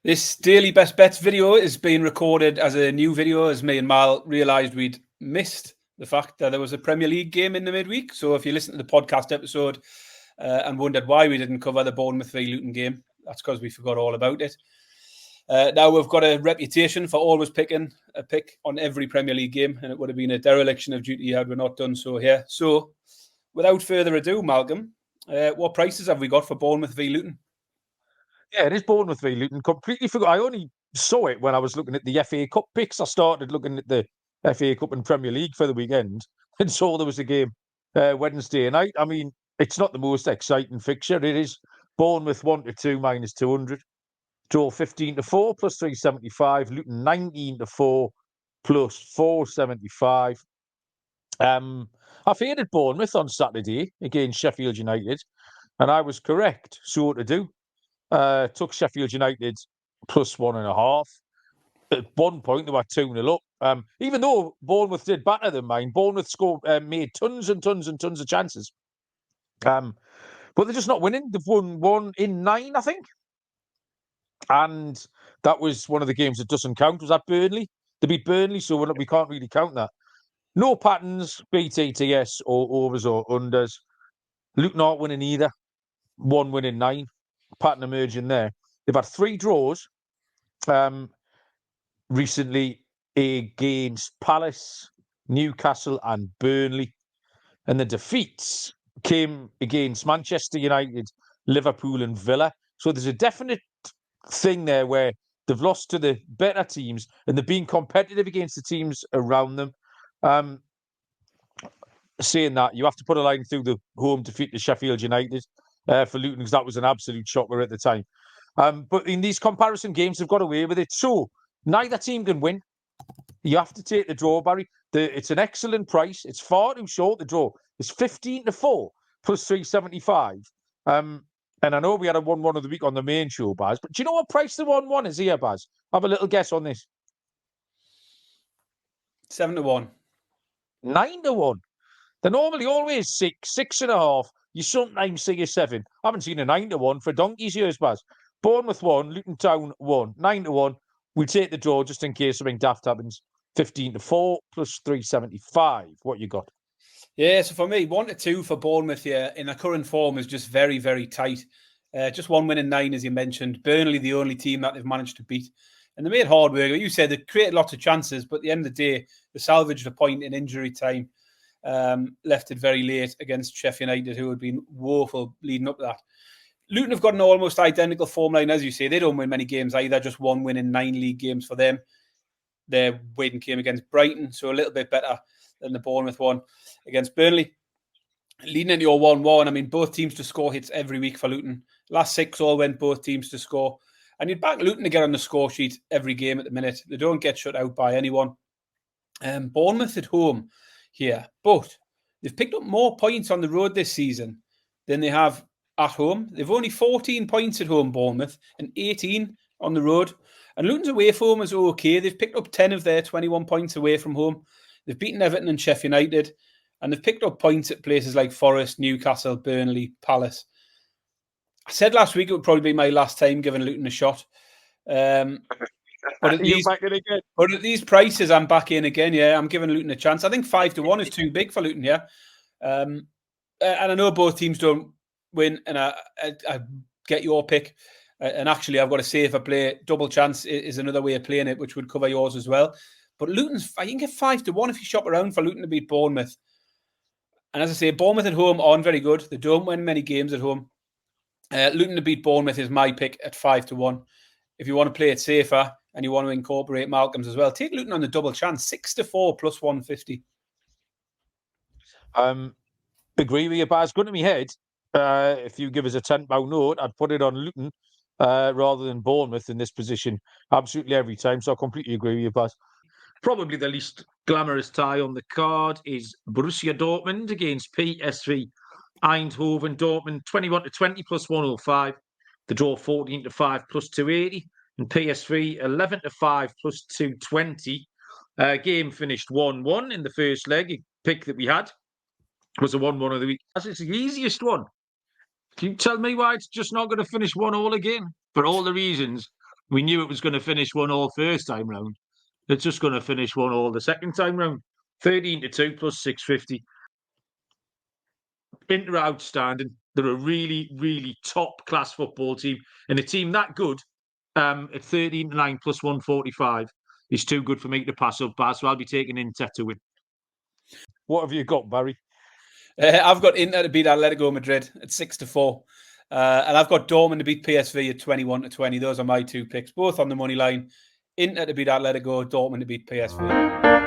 This daily best bets video is being recorded as a new video as me and Mal realised we'd missed the fact that there was a Premier League game in the midweek. So if you listen to the podcast episode and wondered why we didn't cover the Bournemouth v Luton game, that's because we forgot all about it. Now we've got a reputation for always picking a pick on every Premier League game, and it would have been a dereliction of duty had we not done so here. So without further ado, Malcolm, what prices have we got for Bournemouth v Luton? Yeah, it is Bournemouth v Luton. Completely forgot. I only saw it when I was looking at the FA Cup picks. I started looking at the FA Cup and Premier League for the weekend and saw there was a game Wednesday night. I mean, it's not the most exciting fixture. It is Bournemouth 1-2 minus 200. Draw 15-4 plus 375. Luton 19-4 plus 475. I faded Bournemouth on Saturday against Sheffield United, and I was correct. So to do. Took Sheffield United plus 1.5. At one point, they were 2-0 up. Even though Bournemouth did better than mine, Bournemouth made tons and tons and tons of chances. But they're just not winning. They've won 1 in 9, I think. And that was one of the games that doesn't count. Was that Burnley? They beat Burnley, so we can't really count that. No patterns, BTTS or overs or unders. Luton aren't winning either. 1 win in 9. Pattern emerging there. They've had 3 draws recently against Palace, Newcastle and Burnley. And the defeats came against Manchester United, Liverpool and Villa. So there's a definite thing there where they've lost to the better teams and they've been competitive against the teams around them. Saying that, you have to put a line through the home defeat to Sheffield United for Luton, because that was an absolute shocker at the time. But in these comparison games, they've got away with it. So neither team can win. You have to take the draw, Barry. It's an excellent price. It's far too short, the draw. It's 15-4 plus 375. And I know we had a 1-1 of the week on the main show, Baz. But do you know what price the 1-1 is here, Baz? Have a little guess on this. 7-1. 9-1. They're normally always 6, 6.5. You sometimes see a 7. I haven't seen a 9-1 for donkey's years, Baz. Bournemouth 1, Luton Town 1. 9-1. We take the draw just in case something daft happens. 15-4 plus 375. What you got? Yeah, so for me, 1-2 for Bournemouth here in their current form is just very, very tight. Just 1 win in 9, as you mentioned. Burnley, the only team that they've managed to beat. And they made hard work. You said they created lots of chances, but at the end of the day, they salvaged a point in injury time. Left it very late against Sheffield United, who had been woeful leading up to that. Luton have got an almost identical form line, as you say. They don't win many games either, just 1 win in 9 league games for them. Their win came against Brighton, so a little bit better than the Bournemouth one against Burnley. Leading into your 1-1, I mean, both teams to score hits every week for Luton. Last 6 all went both teams to score. And you'd back Luton to get on the score sheet every game at the minute. They don't get shut out by anyone. Bournemouth at home here, but they've picked up more points on the road this season than they have at home. They've only 14 points at home, Bournemouth, and 18 on the road. And Luton's away form is okay. They've picked up 10 of their 21 points away from home. They've beaten Everton and Sheffield United, and they've picked up points at places like Forest, Newcastle, Burnley, Palace. I said last week it would probably be my last time giving Luton a shot. But at these prices, I'm back in again. Yeah, I'm giving Luton a chance. I think 5-1 is too big for Luton. Yeah, and I know both teams don't win, and I get your pick. And actually, I've got a safer play. Double chance is another way of playing it, which would cover yours as well. But Luton's, you can get 5-1 if you shop around for Luton to beat Bournemouth. And as I say, Bournemouth at home aren't very good. They don't win many games at home. Luton to beat Bournemouth is my pick at 5-1. If you want to play it safer and you want to incorporate Malcolm's as well, take Luton on the double chance, 6-4 plus 150. Agree with you, Baz. Gun to me head. If you give us a £10 note, I'd put it on Luton rather than Bournemouth in this position absolutely every time. So I completely agree with you, Baz. Probably the least glamorous tie on the card is Borussia Dortmund against PSV Eindhoven. Dortmund 21-20 plus 105. The draw 14-5 plus 280. And PSV 11-5 plus 220. Game finished 1-1 in the first leg. A pick that we had was a 1-1 of the week. It's the easiest one. Can you tell me why it's just not going to finish 1-1 again? For all the reasons We knew it was going to finish 1-1 first time round. It's just going to finish 1-1 the second time round. 13-2 plus 650. Inter are outstanding. They're a really, really top class football team, and a team that good at 13-9 plus 145 is too good for me to pass up. So I'll be taking Inter to win. What have you got, Barry? I've got Inter to beat Atletico Madrid at 6-4. And I've got Dortmund to beat PSV at 21-20. Those are my two picks, both on the money line. Inter to beat Atletico, Dortmund to beat PSV.